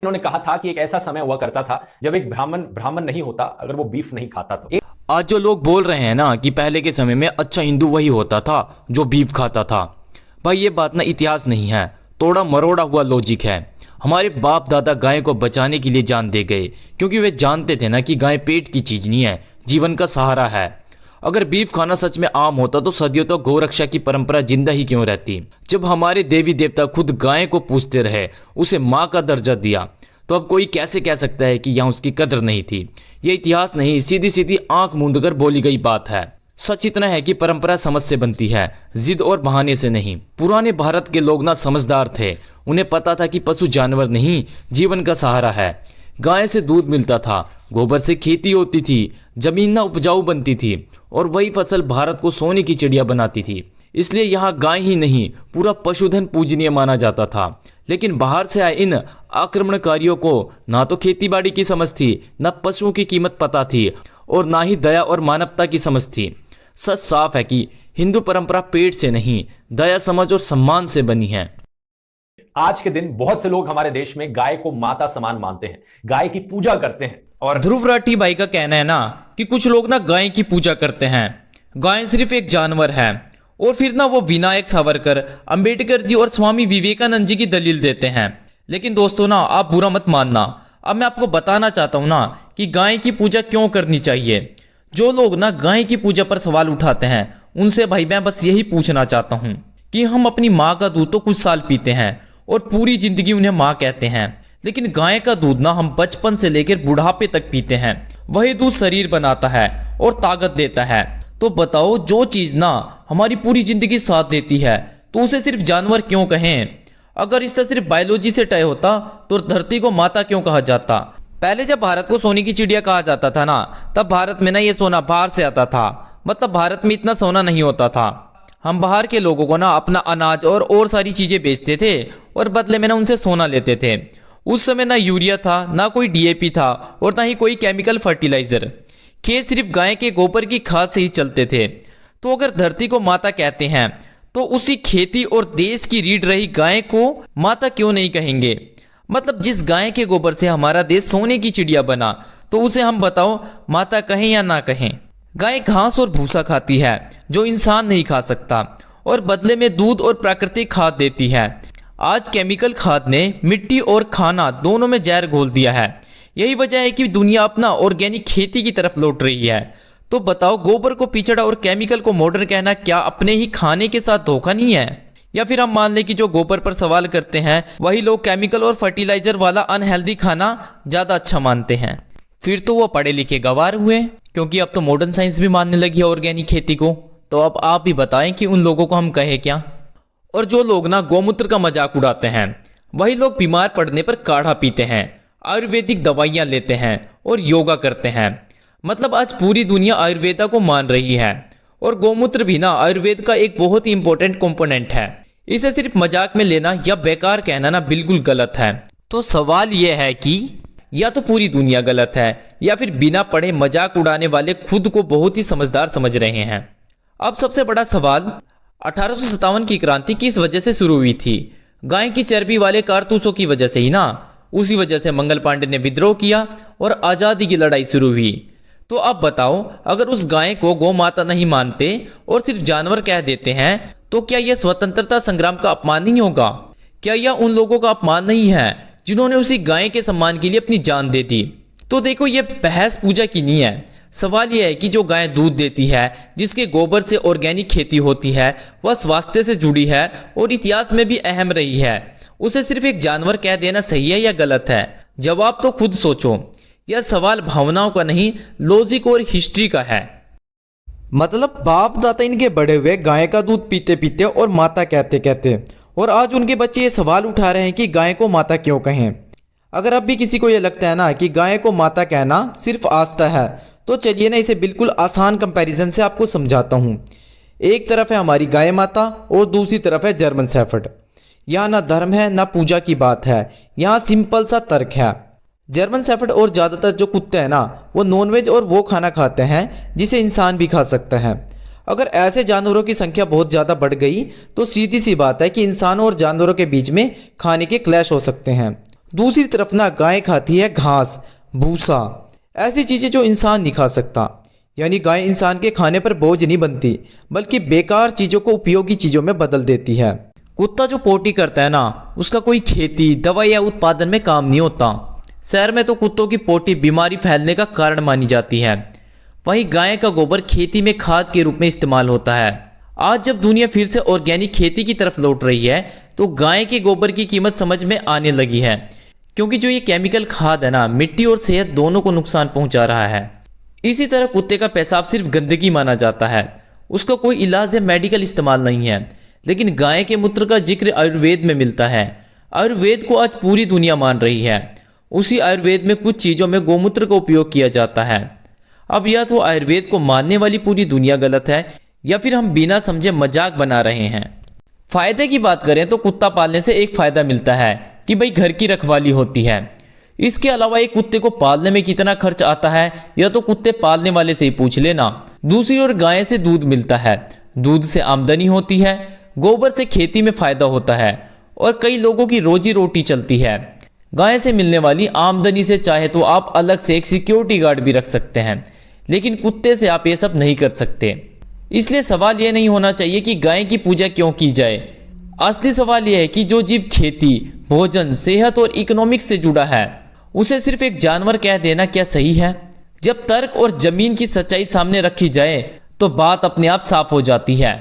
इन्होंने कहा था कि एक ऐसा समय हुआ करता था जब एक ब्राह्मण ब्राह्मण नहीं होता अगर वो बीफ नहीं खाता तो। आज जो लोग बोल रहे हैं ना कि पहले के समय में अच्छा हिंदू वही होता था जो बीफ खाता था, भाई ये बात ना इतिहास नहीं है, तोड़ा मरोड़ा हुआ लॉजिक है। हमारे बाप दादा गाय को बचाने के लिए जान दे गए, क्योंकि वे जानते थे ना कि गाय पेट की चीज नहीं है, जीवन का सहारा है। अगर बीफ खाना सच में आम होता तो सदियों तक गौरक्षा की परंपरा जिंदा ही क्यों रहती। जब हमारे देवी देवता खुद गाय को पूजते रहे, उसे माँ का दर्जा दिया, तो अब कोई कैसे कह सकता है कि यहाँ उसकी कदर नहीं थी। ये इतिहास नहीं, सीधी सीधी आंख मूंद कर बोली गई बात है। सच इतना है कि परंपरा समझ से बनती है, जिद और बहाने से नहीं। पुराने भारत के लोग ना समझदार थे, उन्हें पता था कि पशु जानवर नहीं, जीवन का सहारा है। गाय से दूध मिलता था, गोबर से खेती होती थी, जमीन ना उपजाऊ बनती थी, और वही फसल भारत को सोने की चिड़िया बनाती थी। इसलिए यहाँ गाय ही नहीं, पूरा पशुधन पूजनीय माना जाता था। लेकिन बाहर से आए इन आक्रमणकारियों को ना तो खेतीबाड़ी की समझ थी, ना पशुओं की कीमत पता थी, और ना ही दया और मानवता की समझ थी। सच साफ है कि हिंदू परंपरा पेट से नहीं, दया, समझ और सम्मान से बनी है। आज के दिन बहुत से लोग हमारे देश में गाय को माता समान मानते हैं, गाय की पूजा करते हैं। और ध्रुव राठी भाई का कहना है ना कि कुछ लोग ना गाय की पूजा करते हैं, गाय सिर्फ एक जानवर है, और फिर ना वो विनायक सावरकर, अंबेडकर जी और स्वामी विवेकानंद जी की दलील देते हैं। लेकिन दोस्तों ना, आप बुरा मत मानना, अब मैं आपको बताना चाहता हूँ ना कि गाय की पूजा क्यों करनी चाहिए। जो लोग ना गाय की पूजा पर सवाल उठाते हैं, उनसे भाई मैं बस यही पूछना चाहता हूँ कि हम अपनी माँ का दूध तो कुछ साल पीते हैं और पूरी जिंदगी उन्हें माँ कहते हैं, लेकिन गाय का दूध ना हम बचपन से लेकर बुढ़ापे तक पीते हैं। वही दूध शरीर बनाता है और ताकत देता है। तो बताओ, जो चीज ना हमारी पूरी जिंदगी साथ देती है, तो उसे सिर्फ जानवर क्यों कहें। अगर इसका सिर्फ बायोलॉजी से तय होता तो धरती को माता क्यों कहा जाता। पहले जब भारत को सोने की चिड़िया कहा जाता था ना, तब भारत में ना ये सोना बाहर से आता था। मतलब भारत में इतना सोना नहीं होता था। हम बाहर के लोगों को ना अपना अनाज और सारी चीजें बेचते थे, और बदले में ना उनसे सोना लेते थे। उस समय ना यूरिया था, ना कोई डीएपी था, और ना ही कोई केमिकल फर्टिलाइजर। खेत सिर्फ गाय के गोबर की खाद से ही चलते थे। तो अगर धरती को माता कहते हैं, तो उसी खेती और देश की रीढ़ रही गाय को माता क्यों नहीं कहेंगे। मतलब जिस गाय के गोबर से हमारा देश सोने की चिड़िया बना, तो उसे हम बताओ माता कहें या ना कहें। गाय घास और भूसा खाती है जो इंसान नहीं खा सकता, और बदले में दूध और प्राकृतिक खाद देती है। आज केमिकल खाद ने मिट्टी और खाना दोनों में जहर घोल दिया है। यही वजह है कि दुनिया अपना ऑर्गेनिक खेती की तरफ लौट रही है। तो बताओ, गोबर को पिछड़ा और केमिकल को मॉडर्न कहना क्या अपने ही खाने के साथ धोखा नहीं है। या फिर हम मान लें कि जो गोबर पर सवाल करते हैं, वही लोग केमिकल और फर्टिलाइजर वाला अनहेल्दी खाना ज्यादा अच्छा मानते हैं। फिर तो वो पढ़े लिखे गवार हुए, क्योंकि अब तो मॉडर्न साइंस भी मानने लगी है ऑर्गेनिक खेती को। तो अब आप भी बताएं कि उन लोगों को हम कहें क्या। और जो लोग ना गौमूत्र का मजाक उड़ाते हैं, वही लोग बीमार पड़ने पर काढ़ा पीते हैं, आयुर्वेदिक दवाइयां लेते हैं और योगा करते हैं। मतलब आज पूरी दुनिया आयुर्वेदा को मान रही है, और गौमूत्र भी ना आयुर्वेद का एक बहुत ही इंपॉर्टेंट कंपोनेंट है। इसे सिर्फ मजाक में लेना या बेकार कहना ना बिल्कुल गलत है। तो सवाल यह है कि या तो पूरी दुनिया गलत है, या फिर बिना पढ़े मजाक उड़ाने वाले खुद को बहुत ही समझदार समझ रहे हैं। अब सबसे बड़ा सवाल, 1857 की क्रांति किस वजह से शुरू हुई थी। गाय की चर्बी वाले कारतूसों की वजह से ही ना। उसी वजह से मंगल पांडे ने विद्रोह किया और आजादी की लड़ाई शुरू हुई। तो अब बताओ, अगर उस गाय को गौ माता नहीं मानते और सिर्फ जानवर कह देते हैं, तो क्या यह स्वतंत्रता संग्राम का अपमान नहीं होगा। क्या यह उन लोगों का अपमान नहीं है जिन्होंने उसी गाय के सम्मान के लिए अपनी जान दे दी। तो देखो, यह बहस पूजा की नहीं है। सवाल यह है कि जो गाय दूध देती है, जिसके गोबर से ऑर्गेनिक खेती होती है, वह स्वास्थ्य से जुड़ी है और इतिहास में भी अहम रही है, उसे सिर्फ एक जानवर कह देना सही है या गलत है। जवाब तो खुद सोचो। यह सवाल भावनाओं का नहीं, लॉजिक और हिस्ट्री का है। मतलब बाप दादा इनके बड़े हुए गाय का दूध पीते पीते और माता कहते कहते, और आज उनके बच्चे ये सवाल उठा रहे हैं कि गाय को माता क्यों कहें। अगर अब भी किसी को ये लगता है ना कि गाय को माता कहना सिर्फ आस्था है, तो चलिए ना इसे बिल्कुल आसान कंपैरिजन से आपको समझाता हूँ। एक तरफ है हमारी गाय माता और दूसरी तरफ है जर्मन शेफर्ड। यहाँ ना धर्म है ना पूजा की बात है, यहाँ सिंपल सा तर्क है। जर्मन शेफर्ड और ज़्यादातर जो कुत्ते हैं ना, वो नॉनवेज और वो खाना खाते हैं जिसे इंसान भी खा सकता है। अगर ऐसे जानवरों की संख्या बहुत ज़्यादा बढ़ गई, तो सीधी सी बात है कि इंसानों और जानवरों के बीच में खाने के क्लैश हो सकते हैं। दूसरी तरफ ना गाय खाती है घास, भूसा, ऐसी चीज़ें जो इंसान नहीं खा सकता। यानी गाय इंसान के खाने पर बोझ नहीं बनती, बल्कि बेकार चीज़ों को उपयोगी चीज़ों में बदल देती है। कुत्ता जो पोटी करता है ना, उसका कोई खेती, दवाई या उत्पादन में काम नहीं होता। शहर में तो कुत्तों की पोटी बीमारी फैलने का कारण मानी जाती है। वहीं गाय का गोबर खेती में खाद के रूप में इस्तेमाल होता है। आज जब दुनिया फिर से ऑर्गेनिक खेती की तरफ लौट रही है, तो गाय के गोबर की कीमत समझ में आने लगी है, क्योंकि जो ये केमिकल खाद है ना, मिट्टी और सेहत दोनों को नुकसान पहुंचा रहा है। इसी तरह कुत्ते का पेशाब सिर्फ गंदगी माना जाता है, उसका कोई इलाज या मेडिकल इस्तेमाल नहीं है। लेकिन गाय के मूत्र का जिक्र आयुर्वेद में मिलता है। आयुर्वेद को आज पूरी दुनिया मान रही है। उसी आयुर्वेद में कुछ चीज़ों में गोमूत्र का उपयोग किया जाता है। अब या तो आयुर्वेद को मानने वाली पूरी दुनिया गलत है, या फिर हम बिना समझे मजाक बना रहे हैं। फायदे की बात करें तो कुत्ता पालने से एक फायदा मिलता है कि भाई घर की रखवाली होती है। इसके अलावा एक कुत्ते को पालने में कितना खर्च आता है, या तो कुत्ते पालने वाले से ही पूछ लेना। दूसरी ओर गाय से दूध मिलता है, दूध से आमदनी होती है, गोबर से खेती में फायदा होता है और कई लोगों की रोजी रोटी चलती है। गाय से मिलने वाली आमदनी से चाहे तो आप अलग से एक सिक्योरिटी गार्ड भी रख सकते हैं, लेकिन कुत्ते से आप ये सब नहीं कर सकते। इसलिए सवाल यह नहीं होना चाहिए कि गाय की पूजा क्यों की जाए। असली सवाल यह है कि जो जीव खेती, भोजन, सेहत और इकोनॉमिक्स से जुड़ा है, उसे सिर्फ एक जानवर कह देना क्या सही है? जब तर्क और जमीन की सच्चाई सामने रखी जाए तो बात अपने आप साफ हो जाती है।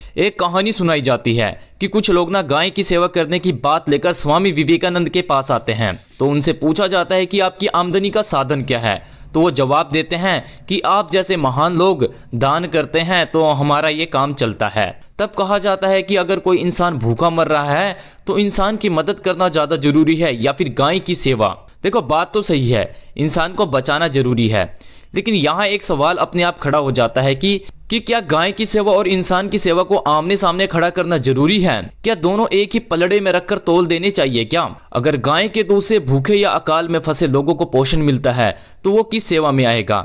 एक कहानी सुनाई जाती है कि कुछ लोग ना गाय की सेवा करने की बात लेकर स्वामी विवेकानंद के पास आते हैं। तो उनसे पूछा जाता है कि आपकी आमदनी का साधन क्या है। तो वो जवाब देते हैं कि आप जैसे महान लोग दान करते हैं तो हमारा ये काम चलता है। तब कहा जाता है कि अगर कोई इंसान भूखा मर रहा है तो इंसान की मदद करना ज़्यादा जरूरी है या फिर गाय की सेवा। देखो बात तो सही है, इंसान को बचाना जरूरी है, लेकिन यहाँ एक सवाल अपने आप खड़ा हो जाता है कि क्या गाय की सेवा और इंसान की सेवा को आमने सामने खड़ा करना जरूरी है? क्या दोनों एक ही पलड़े में रखकर तोल देने चाहिए क्या? अगर गाय के दूध से भूखे या अकाल में फंसे लोगों को पोषण मिलता है तो वो किस सेवा में आएगा?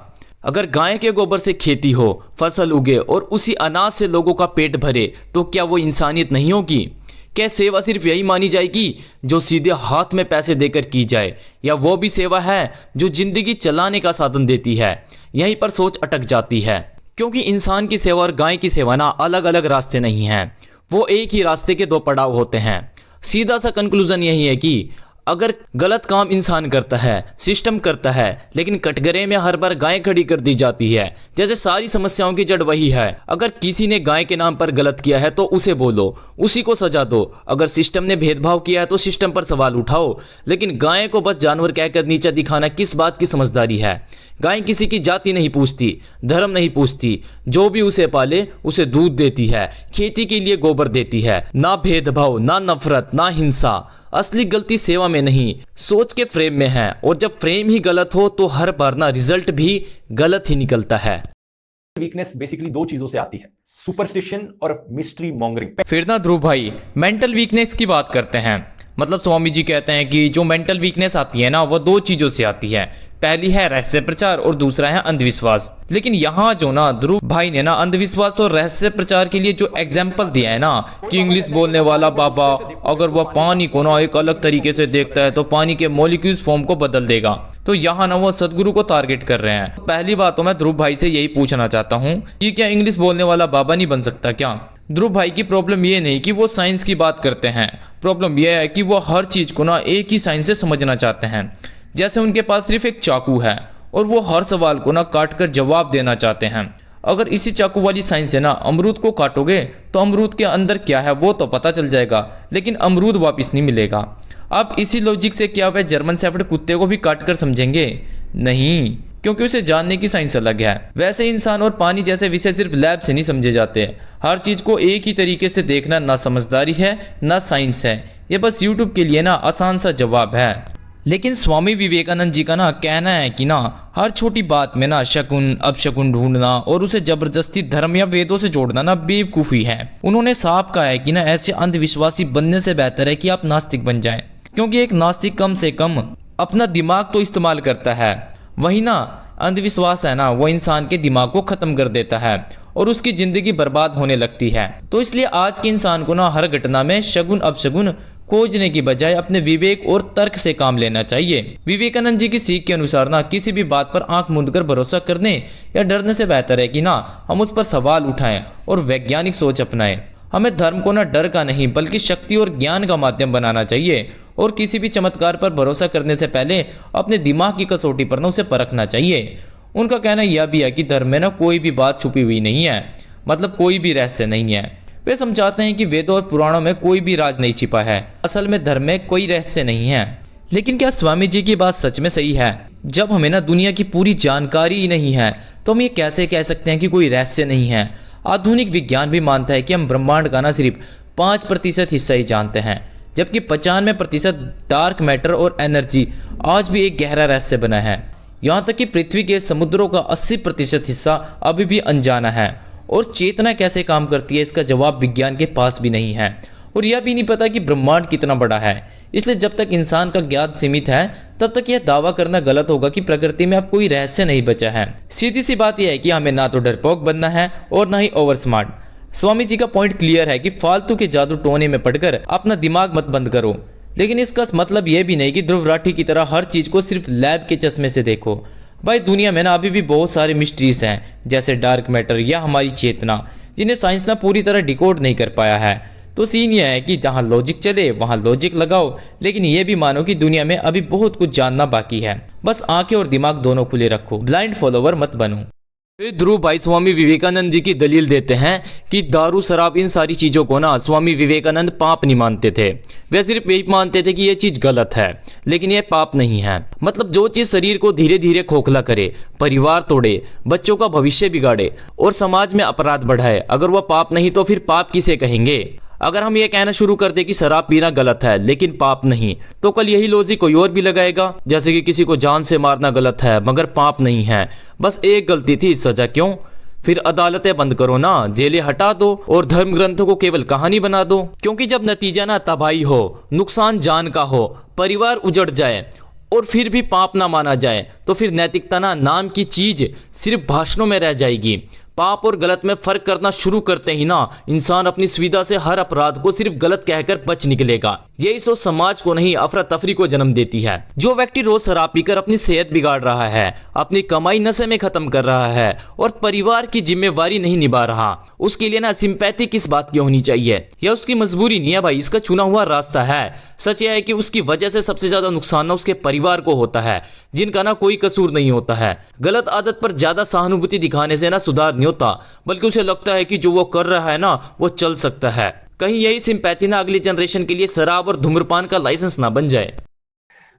अगर गाय के गोबर से खेती हो, फसल उगे और उसी अनाज से लोगों का पेट भरे तो क्या वो इंसानियत नहीं होगी? क्या सेवा सिर्फ यही मानी जाएगी जो सीधे हाथ में पैसे देकर की जाए, या वो भी सेवा है जो जिंदगी चलाने का साधन देती है? यहीं पर सोच अटक जाती है, क्योंकि इंसान की सेवा और गाय की सेवा ना अलग अलग रास्ते नहीं हैं, वो एक ही रास्ते के दो पड़ाव होते हैं। सीधा सा कंक्लूजन यही है कि अगर गलत काम इंसान करता है, सिस्टम करता है, लेकिन कटघरे में हर बार गाय खड़ी कर दी जाती है, जैसे सारी समस्याओं की जड़ वही है। अगर किसी ने गाय के नाम पर गलत किया है तो उसे बोलो, उसी को सजा दो। अगर सिस्टम ने भेदभाव किया है तो सिस्टम पर सवाल उठाओ, लेकिन गाय को बस जानवर कहकर नीचा दिखाना किस बात की समझदारी है? गाय किसी की जाति नहीं पूछती, धर्म नहीं पूछती, जो भी उसे पाले उसे दूध देती है, खेती के लिए गोबर देती है। ना भेदभाव, ना नफरत, ना हिंसा। असली गलती सेवा में नहीं, सोच के फ्रेम में है, और जब फ्रेम ही गलत हो तो हर बार ना रिजल्ट भी गलत ही निकलता है। वीकनेस बेसिकली दो चीजों से आती है, सुपरस्टिशन और मिस्ट्री मॉन्गरिंग। फिर ना ध्रुव भाई मेंटल वीकनेस की बात करते हैं। मतलब स्वामी जी कहते हैं कि जो मेंटल वीकनेस आती है ना, वो दो चीजों से आती है। पहली है रहस्य प्रचार और दूसरा है अंधविश्वास। लेकिन यहाँ जो ना ध्रुव भाई ने ना अंधविश्वास और रहस्य प्रचार के लिए जो एग्जाम्पल दिया है ना, कि इंग्लिश बोलने वाला बाबा अगर वह पानी को ना एक अलग तरीके से देखता है तो पानी के मॉलिक्यूल्स फॉर्म को बदल देगा, तो यहाँ ना वो सदगुरु को टारगेट कर रहे हैं। पहली बात तो मैं ध्रुव भाई से यही पूछना चाहता हूँ कि क्या इंग्लिश बोलने वाला बाबा नहीं बन सकता क्या? ध्रुव भाई की प्रॉब्लम ये नहीं कि वो साइंस की बात करते हैं, प्रॉब्लम यह है कि वो हर चीज को ना एक ही साइंस से समझना चाहते हैं। जैसे उनके पास सिर्फ एक चाकू है और वो हर सवाल को ना काट कर जवाब देना चाहते हैं। अगर इसी चाकू वाली साइंस से ना अमरूद को काटोगे तो अमरूद के अंदर क्या है वो तो पता चल जाएगा, लेकिन अमरूद वापस नहीं मिलेगा। अब इसी लॉजिक से क्या वह जर्मन शेफर्ड कुत्ते को भी काट कर समझेंगे? नहीं, क्योंकि उसे जानने की साइंस अलग है। वैसे इंसान और पानी जैसे विषय सिर्फ लैब से नहीं समझे जाते। हर चीज को एक ही तरीके से देखना ना समझदारी है ना साइंस है, ये बस यूट्यूब के लिए ना आसान सा जवाब है। लेकिन स्वामी विवेकानंद जी का ना कहना है कि ना हर छोटी बात में ना शकुन अपशकुन ढूंढना और उसे जबरदस्ती धर्म या वेदों से जोड़ना ना बेवकूफ़ी है। उन्होंने साफ कहा है कि ना ऐसे अंधविश्वासी बनने से बेहतर है कि आप नास्तिक बन जाएं, क्योंकि एक नास्तिक कम से कम अपना दिमाग तो इस्तेमाल करता है। वही ना अंधविश्वास है ना, वो इंसान के दिमाग को खत्म कर देता है और उसकी जिंदगी बर्बाद होने लगती है। तो इसलिए आज के इंसान को ना हर घटना में शगुन अपशगुन खोजने की बजाय अपने विवेक और तर्क से काम लेना चाहिए। विवेकानंद जी की सीख के अनुसार ना किसी भी बात पर आंख मूंद कर भरोसा करने या डरने से बेहतर है कि ना हम उस पर सवाल उठाएं और वैज्ञानिक सोच अपनाएं। हमें धर्म को ना डर का नहीं बल्कि शक्ति और ज्ञान का माध्यम बनाना चाहिए और किसी भी चमत्कार पर भरोसा करने से पहले अपने दिमाग की कसौटी पर ना उसे परखना चाहिए। उनका कहना यह भी है कि धर्म में ना कोई भी बात छुपी हुई नहीं है, मतलब कोई भी रहस्य नहीं है। वे समझाते हैं कि वेदों और पुराणों में कोई भी राज नहीं छिपा है। असल में धर्म में कोई रहस्य नहीं है। लेकिन क्या स्वामी जी की बात सच में सही है? जब हमें ना दुनिया की पूरी जानकारी ही नहीं है तो हम ये कैसे कह सकते हैं कि कोई रहस्य नहीं है? आधुनिक विज्ञान भी मानता है कि हम ब्रह्मांड का ना सिर्फ 5% हिस्सा ही जानते हैं, जबकि 95% डार्क मैटर और एनर्जी आज भी एक गहरा रहस्य बना है। यहाँ तक कि पृथ्वी के समुद्रों का 80% हिस्सा अभी भी अनजाना है और चेतना कैसे काम करती है इसका जवाब विज्ञान के पास भी नहीं है। और यह भी नहीं पता कि ब्रह्मांड कितना बड़ा है। इसलिए जब तक इंसान का ज्ञान सीमित है तब तक यह दावा करना गलत होगा कि प्रकृति में अब कोई रहस्य नहीं बचा है। सीधी सी बात यह है कि हमें ना तो डरपोक बनना है और ना ही ओवर स्मार्ट। स्वामी जी का पॉइंट क्लियर है कि फालतू के जादू टोने में पड़कर अपना दिमाग मत बंद करो, लेकिन इसका मतलब यह भी नहीं कि ध्रुव राठी की तरह हर चीज को सिर्फ लैब के चश्मे से देखो। भाई दुनिया में ना अभी भी बहुत सारे मिस्ट्रीज हैं, जैसे डार्क मैटर या हमारी चेतना, जिन्हें साइंस ना पूरी तरह डिकोड नहीं कर पाया है। तो सीन यह है कि जहां लॉजिक चले वहां लॉजिक लगाओ, लेकिन यह भी मानो कि दुनिया में अभी बहुत कुछ जानना बाकी है। बस आंखें और दिमाग दोनों खुले रखो, ब्लाइंड फॉलोवर मत बनो। फिर ध्रुव भाई स्वामी विवेकानंद जी की दलील देते हैं कि दारू शराब इन सारी चीजों को ना स्वामी विवेकानंद पाप नहीं मानते थे। वे सिर्फ यही मानते थे कि ये चीज गलत है, लेकिन ये पाप नहीं है। मतलब जो चीज शरीर को धीरे धीरे खोखला करे, परिवार तोड़े, बच्चों का भविष्य बिगाड़े और समाज में अपराध बढ़ाए, अगर वह पाप नहीं तो फिर पाप किसे कहेंगे? अगर हम ये कहना शुरू कर दे कि शराब पीना गलत है लेकिन पाप नहीं, तो कल यही लॉजिक कोई और भी लगाएगा, जैसे कि किसी को जान से मारना गलत है मगर पाप नहीं है, बस एक गलती थी सजा क्यों? फिर अदालतें बंद करो ना, जेलें हटा दो और धर्म ग्रंथों को केवल कहानी बना दो। क्योंकि जब नतीजा ना तबाही हो, नुकसान जान का हो, परिवार उजड़ जाए और फिर भी पाप ना माना जाए, तो फिर नैतिकता ना नाम की चीज सिर्फ भाषणों में रह जाएगी। पाप और गलत में फर्क करना शुरू करते ही ना इंसान अपनी सुविधा से हर अपराध को सिर्फ गलत कहकर बच निकलेगा। यही सोच समाज को नहीं अफरा तफरी को जन्म देती है। जो व्यक्ति रोज शराब पीकर अपनी सेहत बिगाड़ रहा है, अपनी कमाई नशे में खत्म कर रहा है और परिवार की जिम्मेवारी नहीं निभा रहा, उसके लिए ना सिंपैथी किस बात की होनी चाहिए? यह उसकी मजबूरी नहीं है भाई, इसका चुना हुआ रास्ता है। सच यह है कि उसकी वजह से सबसे ज्यादा नुकसान ना उसके परिवार को होता है, जिनका ना कोई कसूर नहीं होता है। गलत आदत पर ज्यादा सहानुभूति दिखाने से ना सुधार नहीं होता, बल्कि उसे लगता है कि जो वो कर रहा है ना वो चल सकता है। कहीं यही सिंपैथी ना अगली जनरेशन के लिए शराब और धूम्रपान का लाइसेंस ना बन जाए।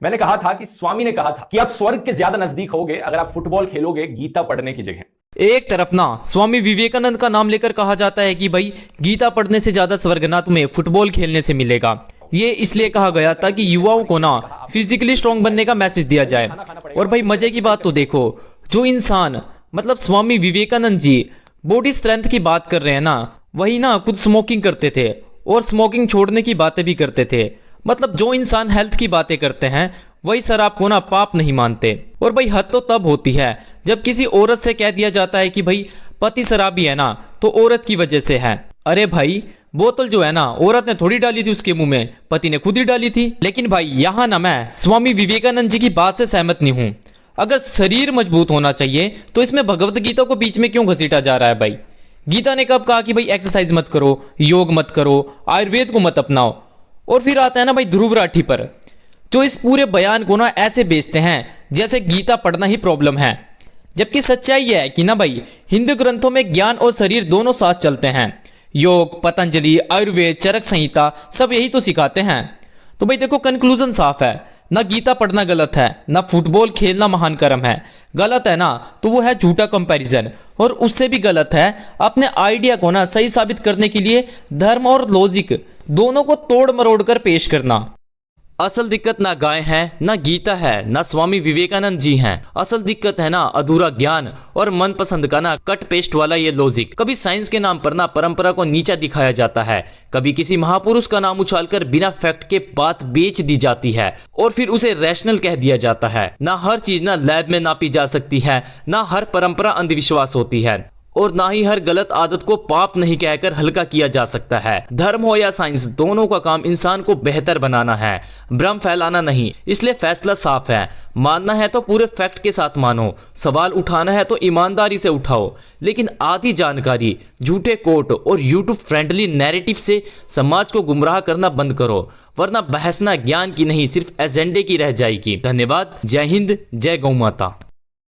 मैंने कहा था कि स्वामी ने कहा था कि आप स्वर्ग के ज्यादा नजदीक होगे अगर आप फुटबॉल खेलोगे गीता पढ़ने की जगह। एक तरफ ना स्वामी विवेकानंद का नाम लेकर कहा जाता है कि भाई गीता पढ़ने से ज्यादा स्वर्ग ना तुम्हें फुटबॉल खेलने से मिलेगा। ये इसलिए कहा गया था कि युवाओं को ना फिजिकली स्ट्रांग बनने का मैसेज दिया जाए। और भाई मजे की बात तो देखो, जो इंसान मतलब स्वामी विवेकानंद जी बॉडी स्ट्रेंथ की बात कर रहे हैं ना, वही ना खुद स्मोकिंग करते थे और स्मोकिंग छोड़ने की बातें भी करते थे। मतलब जो इंसान हेल्थ की बातें करते हैं वही शराब को ना पाप नहीं मानते। और भाई हद तो तब होती है जब किसी औरत से कह दिया जाता है कि भाई पति शराबी है ना तो औरत की वजह से है। अरे भाई बोतल जो है ना औरत ने थोड़ी डाली थी उसके मुंह में, पति ने खुद ही डाली थी। लेकिन भाई यहाँ ना मैं स्वामी विवेकानंद जी की बात से सहमत नहीं हूँ। अगर शरीर मजबूत होना चाहिए तो इसमें भगवत गीता को बीच में क्यों घसीटा जा रहा है? भाई गीता ने कब कहा कि भाई एक्सरसाइज मत करो, योग मत करो, आयुर्वेद को मत अपनाओ? और फिर आता है ना भाई ध्रुव राठी पर, जो इस पूरे बयान को ना ऐसे बेचते हैं जैसे गीता पढ़ना ही प्रॉब्लम है। जबकि सच्चाई यह है कि ना भाई हिंदू ग्रंथों में ज्ञान और शरीर दोनों साथ चलते हैं। योग, पतंजलि, आयुर्वेद, चरक संहिता सब यही तो सिखाते हैं। तो भाई देखो कंक्लूजन साफ है, ना गीता पढ़ना गलत है, ना फुटबॉल खेलना महान कर्म है। गलत है ना तो वो है झूठा कंपैरिजन, और उससे भी गलत है अपने आइडिया को ना सही साबित करने के लिए धर्म और लॉजिक दोनों को तोड़ मरोड़ कर पेश करना। असल दिक्कत ना गाय है, ना गीता है, ना स्वामी विवेकानंद जी हैं। असल दिक्कत है ना अधूरा ज्ञान और मनपसंद का ना कट पेस्ट वाला ये लॉजिक। कभी साइंस के नाम पर ना परंपरा को नीचा दिखाया जाता है, कभी किसी महापुरुष का नाम उछालकर बिना फैक्ट के बात बेच दी जाती है और फिर उसे रैशनल कह दिया जाता है। ना हर चीज ना लैब में नापी जा सकती है, ना हर परंपरा अंधविश्वास होती है। और ना ही हर गलत आदत को पाप नहीं कहकर हल्का किया जा सकता है। धर्म हो या साइंस, दोनों का काम इंसान को बेहतर बनाना है, भ्रम फैलाना नहीं। इसलिए फैसला साफ है, मानना है तो पूरे फैक्ट के साथ मानो, सवाल उठाना है तो ईमानदारी से उठाओ, लेकिन आधी जानकारी, झूठे कोट और यूट्यूब फ्रेंडली नैरेटिव से समाज को गुमराह करना बंद करो, वरना बहस ना ज्ञान की नहीं सिर्फ एजेंडे की रह जाएगी। धन्यवाद। जय हिंद, जय गौ माता।